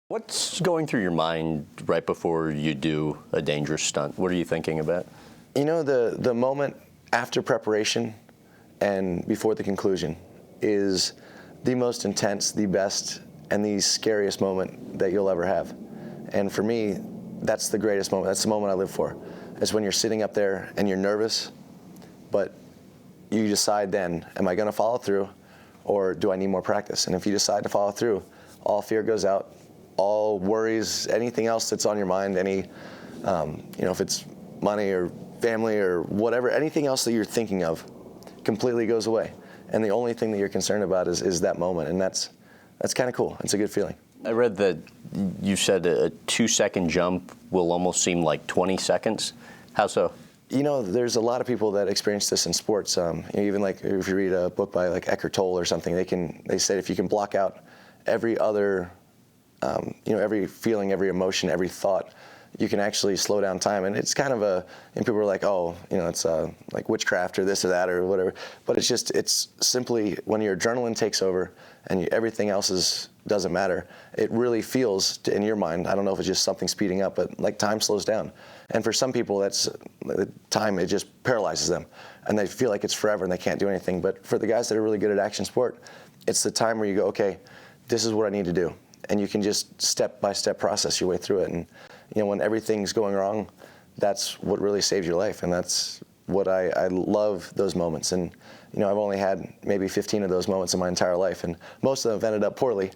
What's going through your mind right before you do a dangerous stunt? What are you thinking about? You know, the moment after preparation and before the conclusion is the most intense, the best, and the scariest moment that you'll ever have. And for me, that's the greatest moment. That's the moment I live for. It's when you're sitting up there and you're nervous, but you decide then, am I going to follow through, or do I need more practice? And if you decide to follow through, all fear goes out, all worries, anything else that's on your mind, if it's money or family or whatever, anything else that you're thinking of completely goes away. And the only thing that you're concerned about is that moment, and that's kind of cool. It's a good feeling. I read that you said a 2-second jump will almost seem like 20 seconds. How so? You know, there's a lot of people that experience this in sports. Even like if you read a book by like Eckhart Tolle or something, they say if you can block out every other, every feeling, every emotion, every thought, you can actually slow down time. And it's kind of and people are like, oh, it's like witchcraft or this or that or whatever. But it's simply when your adrenaline takes over and everything else doesn't matter, it really feels in your mind, I don't know if it's just something speeding up, but like time slows down. And for some people, that's the time, it just paralyzes them. And they feel like it's forever and they can't do anything. But for the guys that are really good at action sport, it's the time where you go, okay, this is what I need to do. And you can just step-by-step process your way through it. And when everything's going wrong, that's what really saves your life. And that's what I love, those moments. And I've only had maybe 15 of those moments in my entire life, and most of them have ended up poorly.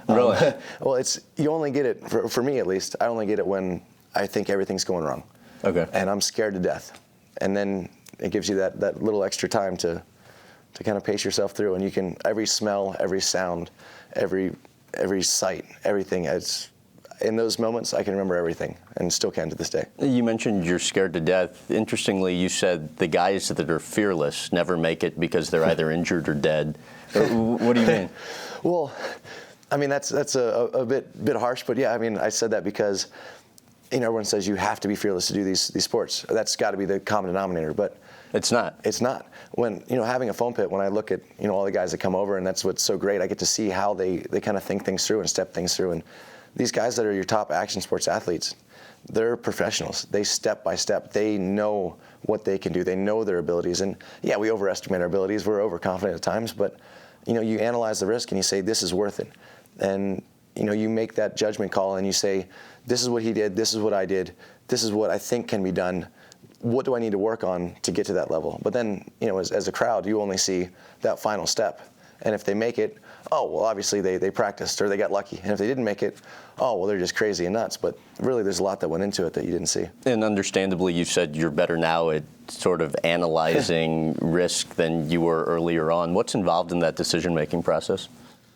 Really? Well, you only get it, for me at least, I only get it when I think everything's going wrong. Okay. And I'm scared to death. And then it gives you that little extra time to kind of pace yourself through. And you can, every smell, every sound, every sight, everything, in those moments, I can remember everything, and still can to this day. You mentioned you're scared to death. Interestingly, you said the guys that are fearless never make it because they're either injured or dead. What do you mean? Well, I mean, that's a bit harsh, but yeah, I mean, I said that because everyone says you have to be fearless to do these sports. That's got to be the common denominator, but it's not. It's not. When having a foam pit, when I look at all the guys that come over, and that's what's so great, I get to see how they kind of think things through and step things through. And these guys that are your top action sports athletes, they're professionals. They step by step. They know what they can do. They know their abilities. And yeah, we overestimate our abilities. We're overconfident at times, but you analyze the risk and you say, this is worth it. And you make that judgment call and you say, this is what he did, this is what I did, this is what I think can be done. What do I need to work on to get to that level? But then, as a crowd, you only see that final step. And if they make it, oh, well, obviously they practiced or they got lucky. And if they didn't make it, oh, well, they're just crazy and nuts. But really, there's a lot that went into it that you didn't see. And understandably, you said you're better now at sort of analyzing risk than you were earlier on. What's involved in that decision-making process?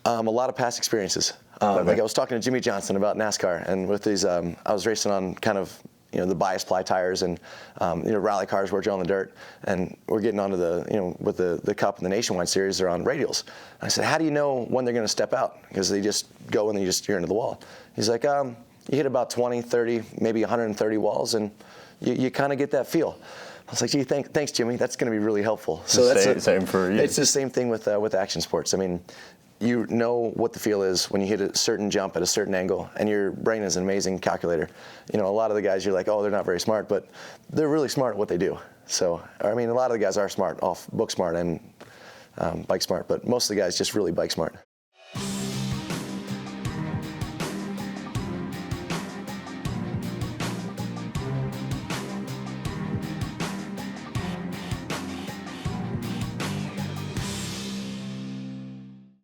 A lot of past experiences. Okay. Like I was talking to Jimmy Johnson about NASCAR, and with these, I was racing on kind of the bias ply tires and rally cars where you're on the dirt, and we're getting onto the with the Cup and the Nationwide Series, they're on radials. And I said, how do you know when they're going to step out? Because they just go and you're into the wall. He's like, you hit about 20, 30, maybe 130 walls, and you kind of get that feel. I was like, gee, thanks, Jimmy. That's going to be really helpful. So Same for you. It's the same thing with action sports. I mean, you know what the feel is when you hit a certain jump at a certain angle, and your brain is an amazing calculator. A lot of the guys, you're like, oh, they're not very smart, but they're really smart at what they do. So, I mean, a lot of the guys are smart, off book smart and bike smart, but most of the guys just really bike smart.